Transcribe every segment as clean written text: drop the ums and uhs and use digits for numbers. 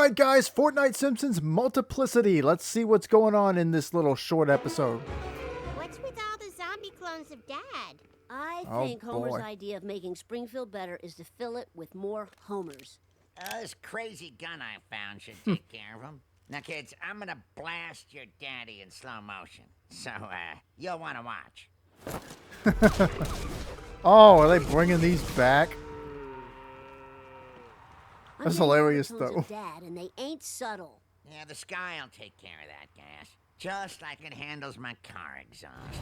Alright guys, Fortnite Simpsons Multiplicity. Let's see what's going on in this little short episode. What's with all the zombie clones of Dad? I Oh, think Homer's boy. idea of making Springfield better is to fill it with more Homers. This crazy gun I found should take care of him. Now, kids, I'm gonna blast your daddy in slow motion. So, you'll want to watch. Oh, are they bringing these back? That's I'm getting hilarious, the tones though. of Dad, and they ain't subtle. Yeah, the sky'll take care of that gas. Just like it handles my car exhaust.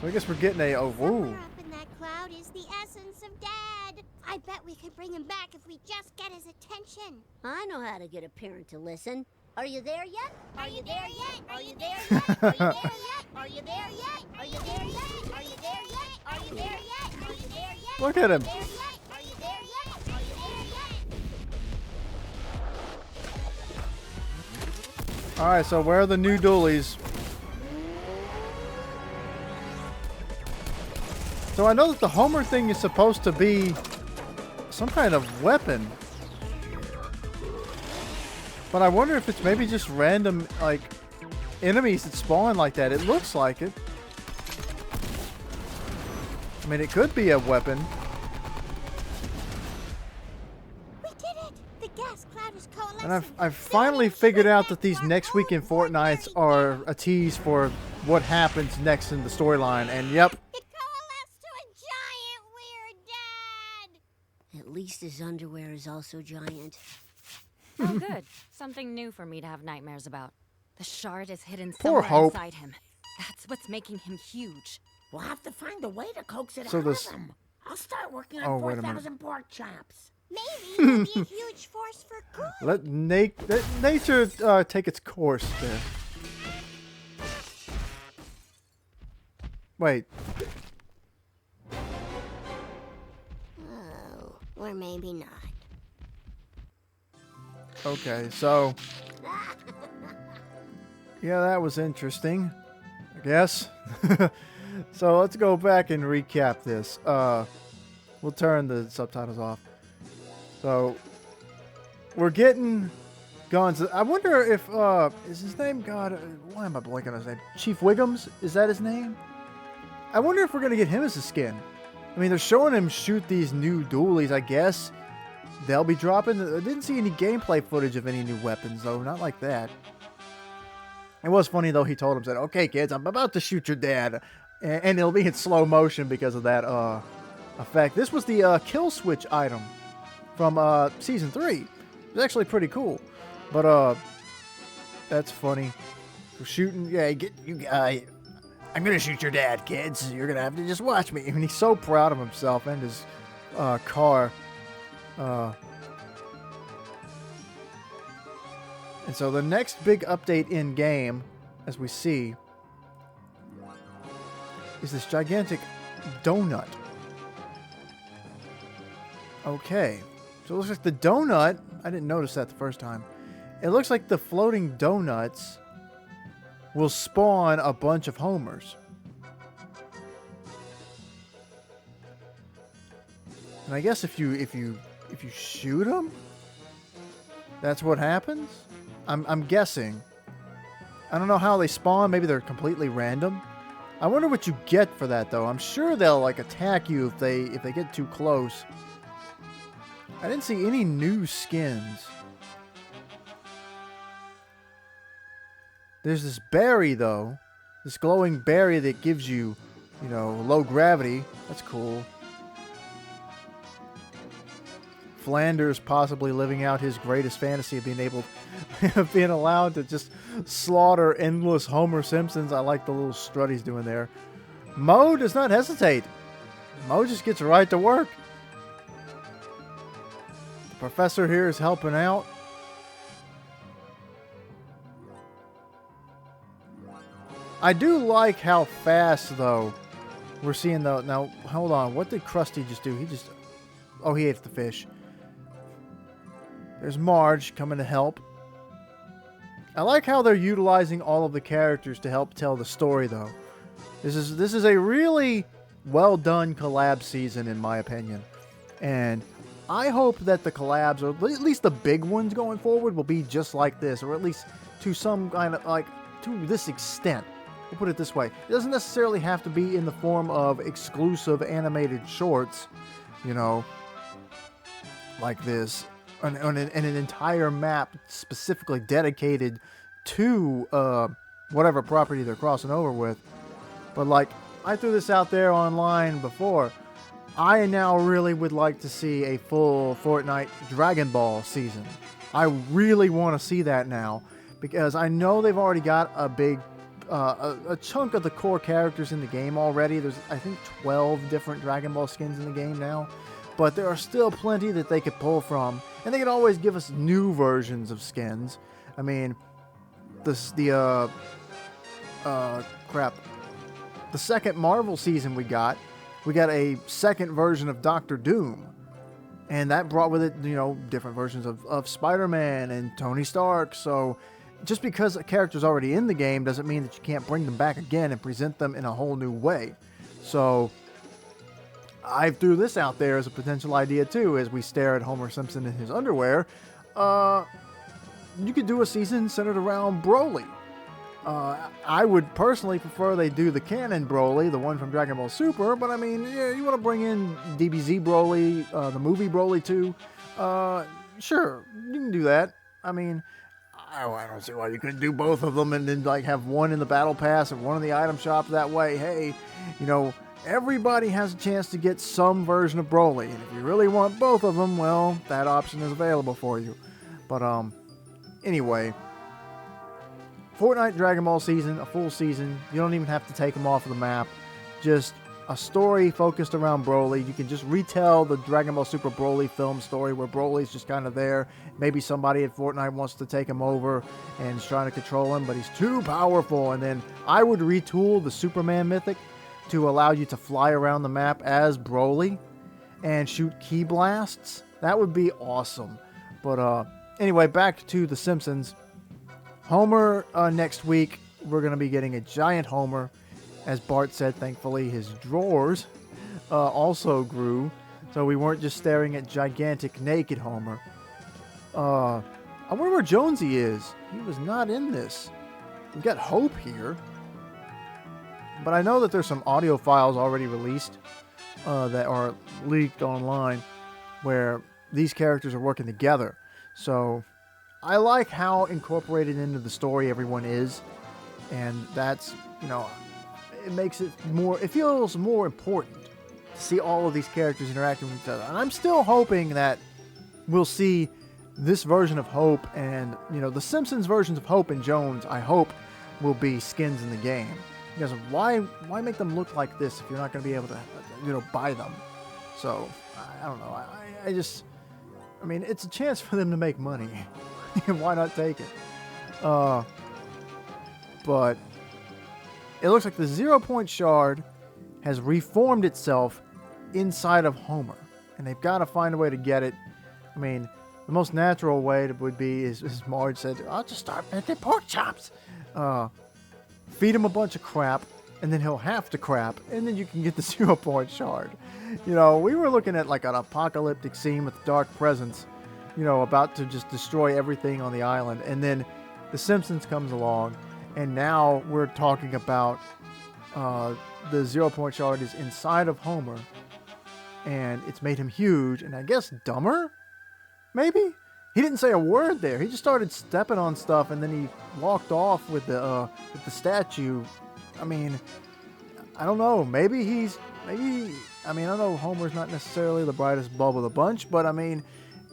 So I guess we're getting a Somewhere woo. up in that cloud is the essence of Dad. I bet we could bring him back if we just get his attention. I know how to get a parent to listen. Are you there yet? Are you there yet? Are you there yet? Are you there yet? Are you there yet? Are you there yet? Are you there yet? Are you there yet? Are you there yet? Look at him. Are you there yet? Are you there yet? Are you there yet? Alright, so where are the new dualies? So I know that the Homer thing is supposed to be some kind of weapon. But I wonder if it's maybe just random, like, enemies that spawn like that. It looks like it. I mean, it could be a weapon. We did it! The gas cloud is coalescing. And I've finally figured out that these next week in Fortnites are a tease for what happens next in the storyline. And yep, It coalesced to a giant weird Dad! At least his underwear is also giant. Oh, good. Something new for me to have nightmares about. The shard is hidden Poor somewhere Hope. inside him. That's what's making him huge. We'll have to find a way to coax it So out this- of him. I'll start working Oh, on wait a minute. 4,000 pork chops. Maybe he'll be a huge force for good. let nature take its course there. Wait, Oh, or maybe not. okay, so... Yeah, that was interesting, I guess. So let's go back and recap this. We'll turn the subtitles off. So, we're getting guns. I wonder if, is his name, God, why am I blanking on his name? Chief Wiggums? Is that his name? I wonder if we're going to get him as a skin. I mean, they're showing him shoot these new dualies, I guess. They'll be dropping. I didn't see any gameplay footage of any new weapons, though. Not like that. It was funny, though. He told him, said, "Okay, kids, I'm about to shoot your dad." And it'll be in slow motion because of that effect. This was the kill switch item from Season 3. It was actually pretty cool. But, that's funny. For shooting, yeah, I'm going to shoot your dad, kids. You're going to have to just watch me. And he's so proud of himself and his car. And so the next big update in game, as we see, is this gigantic donut. Okay, so it looks like the donut, I didn't notice that the first time. It looks like the floating donuts will spawn a bunch of Homers. And I guess if you shoot them, that's what happens. I'm guessing. I don't know how they spawn. Maybe they're completely random. I wonder what you get for that, though. I'm sure they'll like attack you if they get too close. I didn't see any new skins. There's this berry, though. This glowing berry that gives you, you know, low gravity. That's cool. Flanders possibly living out his greatest fantasy of being allowed to just slaughter endless Homer Simpsons. I like the little strut he's doing there. Mo does not hesitate. Mo just gets right to work. The professor here is helping out. I do like how fast, though, we're seeing the... Now, hold on. What did Krusty just do? He just... Oh, he ate the fish. There's Marge coming to help. I like how they're utilizing all of the characters to help tell the story, though. This is a really well done collab season, in my opinion. And I hope that the collabs, or at least the big ones going forward, will be just like this, or at least to some kind of, like, to this extent. We'll put it this way. It doesn't necessarily have to be in the form of exclusive animated shorts, you know, like this, and an entire map specifically dedicated to whatever property they're crossing over with. But like, I threw this out there online before. I now really would like to see a full Fortnite Dragon Ball season. I really want to see that now, because I know they've already got a big, a chunk of the core characters in the game already. There's, I think, 12 different Dragon Ball skins in the game now, but there are still plenty that they could pull from, and they can always give us new versions of skins. I mean, the second Marvel season we got a second version of Doctor Doom. And that brought with it, you know, different versions of Spider-Man and Tony Stark. So just because a character's already in the game doesn't mean that you can't bring them back again and present them in a whole new way. So I threw this out there as a potential idea too, as we stare at Homer Simpson in his underwear. You could do a season centered around Broly. I would personally prefer they do the canon Broly, the one from Dragon Ball Super, but I mean, yeah, you want to bring in DBZ Broly, the movie Broly too, sure, you can do that. I mean, I don't see why you couldn't do both of them and then like have one in the Battle Pass and one in the item shop. That way, hey, you know, everybody has a chance to get some version of Broly, and if you really want both of them, well, that option is available for you. But anyway, Fortnite Dragon Ball season, a full season. You don't even have to take them off of the map. Just a story focused around Broly. You can just retell the Dragon Ball Super Broly film story where Broly's just kind of there. Maybe somebody at Fortnite wants to take him over and is trying to control him, but he's too powerful. And then I would retool the Superman mythic to allow you to fly around the map as Broly and shoot key blasts. That would be awesome. But anyway, back to The Simpsons. Homer, next week, we're going to be getting a giant Homer. As Bart said, thankfully, his drawers also grew, so we weren't just staring at gigantic naked Homer. I wonder where Jonesy is. He was not in this. We've got Hope here. But I know that there's some audio files already released that are leaked online where these characters are working together. So I like how incorporated into the story everyone is, and that's, you know, it makes it more, it feels more important to see all of these characters interacting with each other. And I'm still hoping that we'll see this version of Hope and, you know, the Simpsons versions of Hope and Jones, I hope, will be skins in the game. Because why make them look like this if you're not going to be able to, you know, buy them? So, I don't know. I mean, it's a chance for them to make money. Why not take it? But it looks like the 0 Point Shard has reformed itself inside of Homer, and they've got to find a way to get it. I mean, the most natural way would be, as Marge said, I'll just start making pork chops. Feed him a bunch of crap, and then he'll have to crap, and then you can get the 0 Point Shard. You know, we were looking at like an apocalyptic scene with Dark Presence, you know, about to just destroy everything on the island, and then The Simpsons comes along, and now we're talking about the 0 Point Shard is inside of Homer, and it's made him huge, and I guess dumber? Maybe? He didn't say a word there. He just started stepping on stuff, and then he walked off with the statue. I mean, I don't know. I mean, I know Homer's not necessarily the brightest bulb of the bunch, but I mean,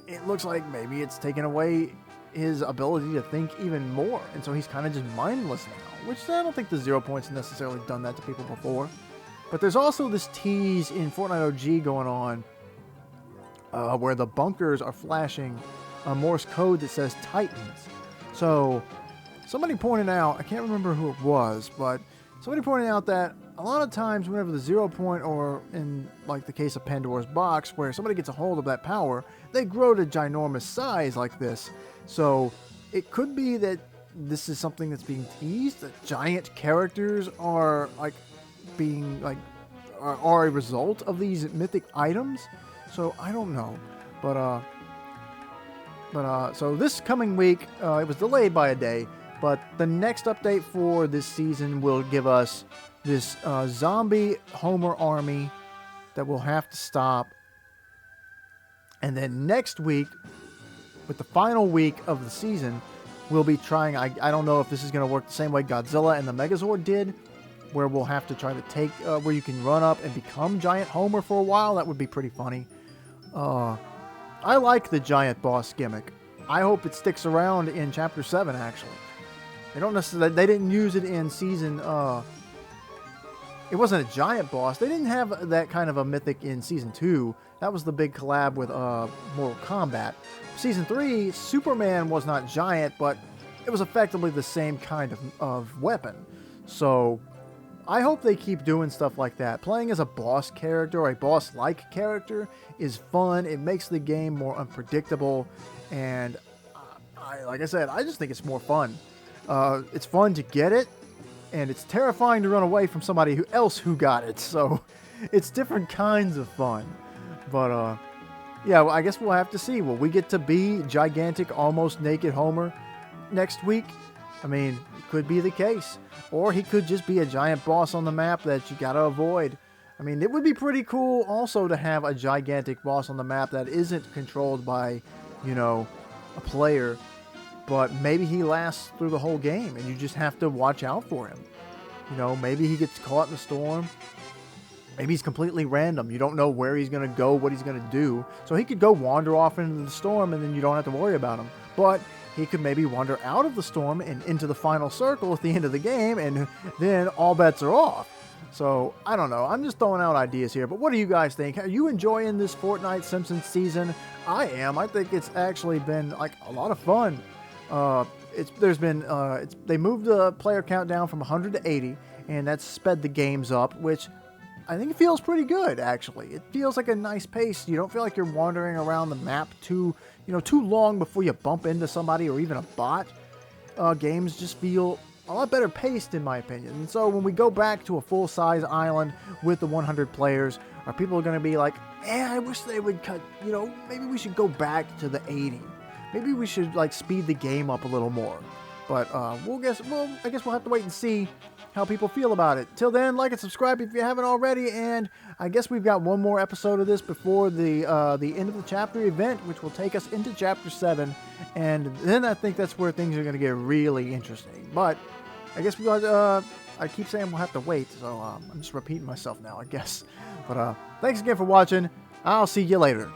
it looks like maybe it's taken away his ability to think even more, and so he's kind of just mindless now, which I don't think the 0 Point's necessarily done that to people before. But there's also this tease in Fortnite OG going on where the bunkers are flashing a Morse code that says Titans. So somebody pointed out, I can't remember who it was, but somebody pointed out that a lot of times whenever the 0 Point, or in like the case of Pandora's Box, where somebody gets a hold of that power, they grow to ginormous size like this. So it could be that this is something that's being teased, that giant characters are like being like are a result of these mythic items. So I don't know. But so this coming week, it was delayed by a day, but the next update for this season will give us this zombie Homer army that we'll have to stop. And then next week, with the final week of the season, we'll be trying, I don't know if this is going to work the same way Godzilla and the Megazord did, where we'll have to try to take, where you can run up and become Giant Homer for a while. That would be pretty funny. I like the giant boss gimmick. I hope it sticks around in Chapter 7, actually. They didn't use it in season, it wasn't a giant boss. They didn't have that kind of a mythic in Season 2. That was the big collab with Mortal Kombat. Season 3, Superman was not giant, but it was effectively the same kind of weapon. So I hope they keep doing stuff like that. Playing as a boss character or a boss-like character is fun. It makes the game more unpredictable. And like I said, I just think it's more fun. It's fun to get it. And it's terrifying to run away from somebody else who got it. So it's different kinds of fun. But, yeah, well, I guess we'll have to see. Will we get to be gigantic, almost naked Homer next week? I mean, it could be the case. Or he could just be a giant boss on the map that you gotta avoid. I mean, it would be pretty cool also to have a gigantic boss on the map that isn't controlled by, you know, a player. But maybe he lasts through the whole game, and you just have to watch out for him. You know, maybe he gets caught in the storm. Maybe he's completely random. You don't know where he's going to go, what he's going to do. So he could go wander off into the storm, and then you don't have to worry about him. But he could maybe wander out of the storm and into the final circle at the end of the game, and then all bets are off. So, I don't know. I'm just throwing out ideas here. But what do you guys think? Are you enjoying this Fortnite Simpsons season? I am. I think it's actually been, like, a lot of fun. They moved the player count down from 100 to 80, and that's sped the games up, which I think it feels pretty good, actually. It feels like a nice pace. You don't feel like you're wandering around the map too long before you bump into somebody or even a bot. Games just feel a lot better paced, in my opinion. And so when we go back to a full-size island with the 100 players, are people going to be like, I wish they would cut, maybe we should go back to the 80. Maybe we should, speed the game up a little more. But, I guess we'll have to wait and see how people feel about it. Till then, like and subscribe if you haven't already, and I guess we've got one more episode of this before the end of the chapter event, which will take us into Chapter 7, and then I think that's where things are going to get really interesting. But, I guess I keep saying we'll have to wait, so I'm just repeating myself now, I guess. But, thanks again for watching. I'll see you later.